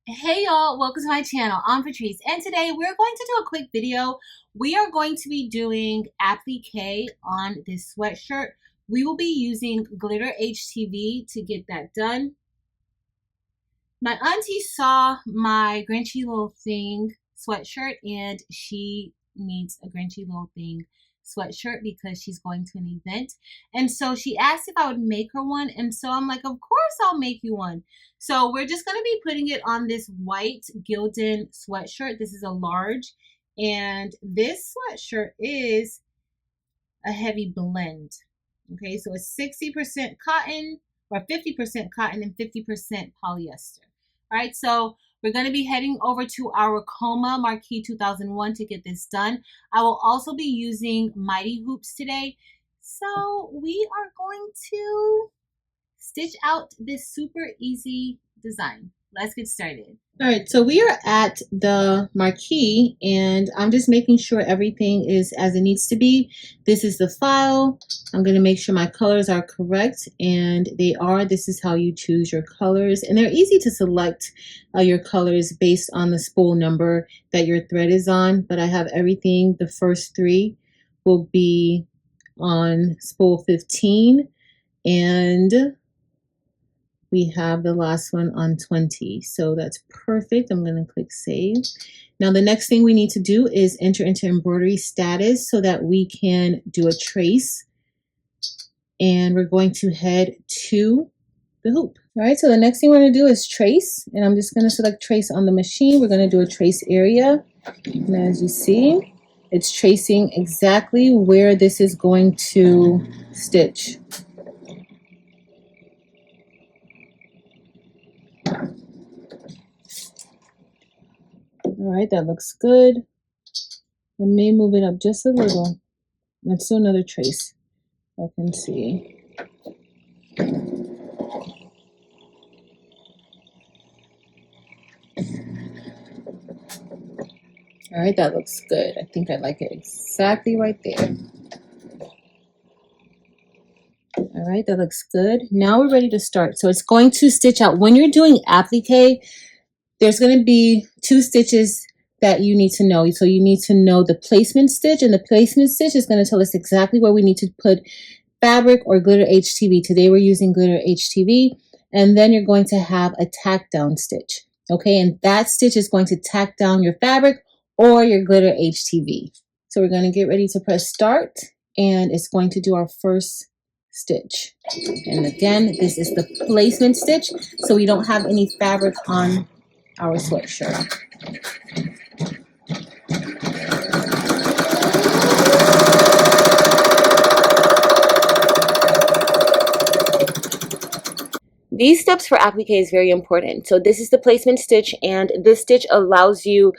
Hey y'all, welcome to my channel. I'm Patrice, and today we're going to do a quick video. We are going to be doing applique on this sweatshirt. We will be using glitter HTV to get that done. My auntie saw my Grinchy Little Thing sweatshirt and she needs a Grinchy Little Thing sweatshirt because she's going to an event. And so she asked if I would make her one. And so I'm like, of course I'll make you one. So we're just going to be putting it on this white Gildan sweatshirt. This is a large. And this sweatshirt is a heavy blend. Okay, so it's 60% cotton or 50% cotton and 50% polyester. All right, so we're going to be heading over to our Ricoma Marquee 2001 to get this done. I will also be using Mighty Hoops today. So we are going to stitch out this super easy design. Let's get started. All right, so we are at the marquee and I'm just making sure everything is as it needs to be. This is the file. I'm going to make sure my colors are correct, and they are. This is how you choose your colors, and they're easy to select your colors based on the spool number that your thread is on, but I have everything. The first three will be on spool 15, and we have the last one on 20. So that's perfect. I'm going to click save. Now the next thing we need to do is enter into embroidery status so that we can do a trace. And we're going to head to the hoop. All right, so the next thing we're going to do is trace. And I'm just going to select trace on the machine. We're going to do a trace area. And as you see, it's tracing exactly where this is going to stitch. All right, that looks good. I may move it up just a little. Let's do another trace. I can see. All right, that looks good. I think I like it exactly right there. All right, that looks good. Now we're ready to start. So it's going to stitch out. When you're doing applique, there's going to be two stitches that you need to know. So you need to know the placement stitch, and the placement stitch is going to tell us exactly where we need to put fabric or glitter HTV. Today we're using glitter HTV, and then you're going to have a tack down stitch. Okay, and that stitch is going to tack down your fabric or your glitter HTV. So we're going to get ready to press start, and it's going to do our first stitch. And again, this is the placement stitch, so we don't have any fabric on our sweatshirt. These steps for applique is very important. So this is the placement stitch, and this stitch allows you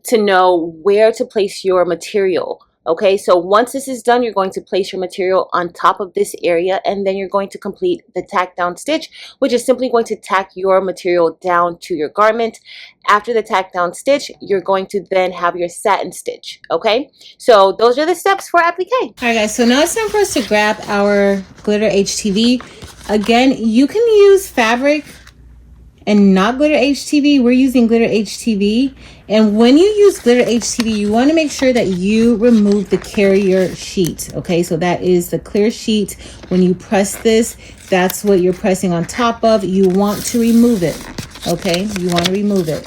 to know where to place your material. Okay, so once this is done, you're going to place your material on top of this area, and then you're going to complete the tack down stitch, which is simply going to tack your material down to your garment. After the tack down stitch, you're going to then have your satin stitch. Okay, so those are the steps for applique. All right, guys, so now it's time for us to grab our glitter HTV. Again, you can use fabric and not glitter HTV. We're using glitter HTV. And when you use glitter HTV, you want to make sure that you remove the carrier sheet. Okay, so that is the clear sheet. When you press this, that's what you're pressing on top of. You want to remove it. Okay, you want to remove it.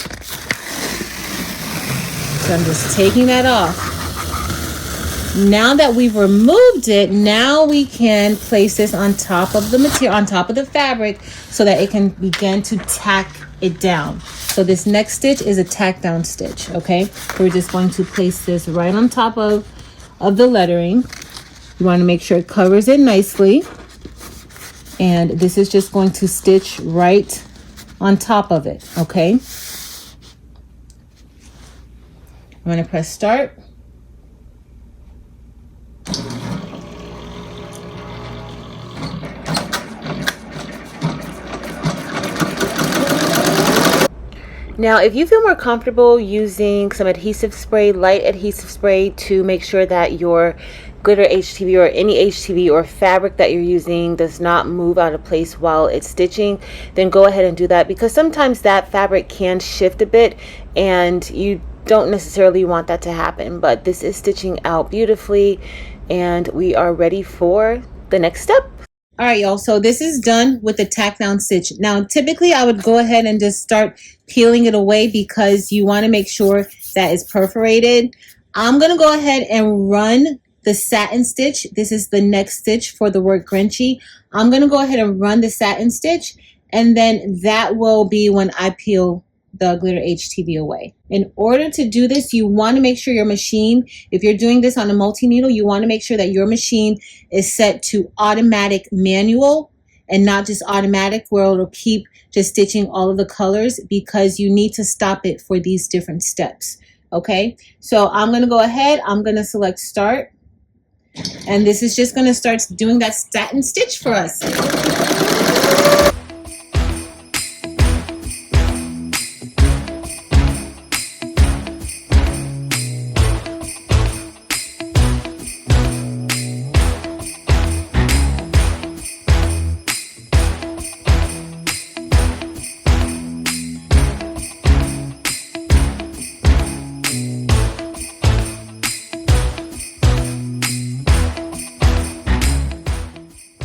So I'm just taking that off. Now that we've removed it, now we can place this on top of the material, on top of the fabric, so that it can begin to tack it down. So this next stitch is a tack down stitch. Okay, we're just going to place this right on top of the lettering. You want to make sure it covers it nicely, and this is just going to stitch right on top of it. Okay, I'm going to press start. Now, if you feel more comfortable using some adhesive spray, light adhesive spray, to make sure that your glitter HTV or any HTV or fabric that you're using does not move out of place while it's stitching, then go ahead and do that, because sometimes that fabric can shift a bit and you don't necessarily want that to happen. But this is stitching out beautifully and we are ready for the next step. All right, y'all, so this is done with the tack down stitch. Now, typically I would go ahead and just start peeling it away because you want to make sure that it's perforated. I'm going to go ahead and run the satin stitch. This is the next stitch for the word Grinchy. I'm going to go ahead and run the satin stitch, and then that will be when I peel the glitter HTV away. In order to do this, you want to make sure your machine, if you're doing this on a multi-needle, you want to make sure that your machine is set to automatic manual and not just automatic, where it'll keep just stitching all of the colors, because you need to stop it for these different steps. Okay, so I'm going to go ahead, I'm going to select start, and this is just going to start doing that satin stitch for us.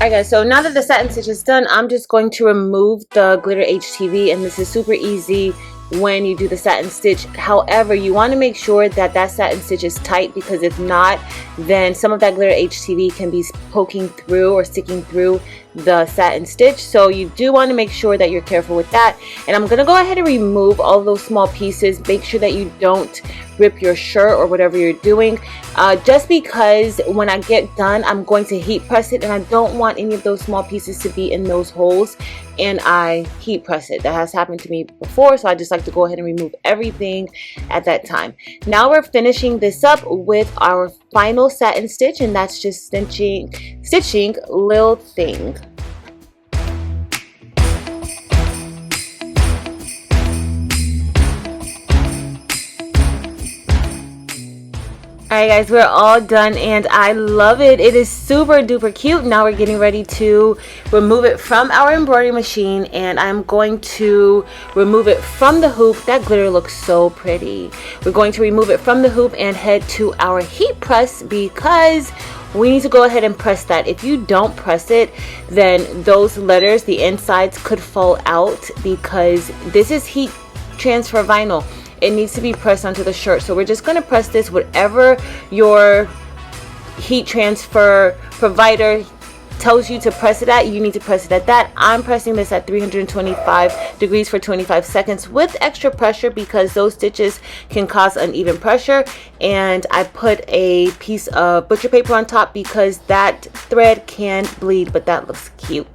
Alright guys, so now that the satin stitch is done, I'm just going to remove the glitter HTV, and this is super easy when you do the satin stitch. However, you want to make sure that that satin stitch is tight, because if not, then some of that glitter HTV can be poking through or sticking through the satin stitch. So you do want to make sure that you're careful with that. And I'm going to go ahead and remove all of those small pieces. Make sure that you don't rip your shirt or whatever you're doing, just because when I get done, I'm going to heat press it, and I don't want any of those small pieces to be in those holes, and I heat press it. That has happened to me before, so I just like to go ahead and remove everything at that time. Now we're finishing this up with our final satin stitch, and that's just stitching Lil Thing. Alright guys, we're all done and I love it. It is super duper cute. Now we're getting ready to remove it from our embroidery machine, and I'm going to remove it from the hoop. That glitter looks so pretty. We're going to remove it from the hoop and head to our heat press, because we need to go ahead and press that. If you don't press it, then those letters, the insides, could fall out, because this is heat transfer vinyl. It needs to be pressed onto the shirt. So we're just going to press this. Whatever your heat transfer provider tells you to press it at, you need to press it at that. I'm pressing this at 325 degrees for 25 seconds with extra pressure, because those stitches can cause uneven pressure. And I put a piece of butcher paper on top because that thread can bleed, but that looks cute.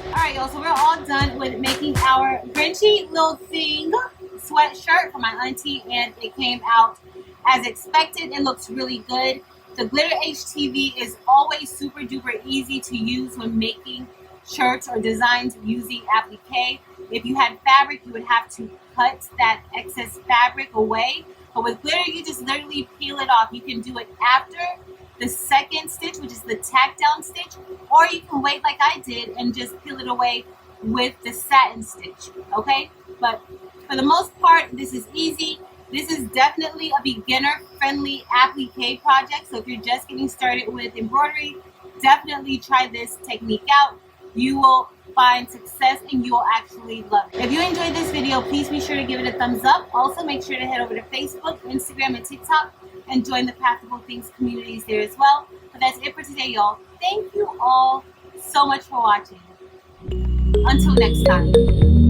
Alright y'all, so we're all done with making our Grinchy Lil Thing sweatshirt for my auntie, and it came out as expected. It looks really good. The glitter HTV is always super duper easy to use when making shirts or designs using applique. If you had fabric, you would have to cut that excess fabric away, but with glitter you just literally peel it off. You can do it after the second stitch, which is the tack down stitch, or you can wait like I did and just peel it away with the satin stitch. Okay, but for the most part, this is easy. This is definitely a beginner-friendly applique project. So if you're just getting started with embroidery, definitely try this technique out. You will find success and you will actually love it. If you enjoyed this video, please be sure to give it a thumbs up. Also, make sure to head over to Facebook, Instagram, and TikTok and join the Practical Things communities there as well. But that's it for today, y'all. Thank you all so much for watching. Until next time.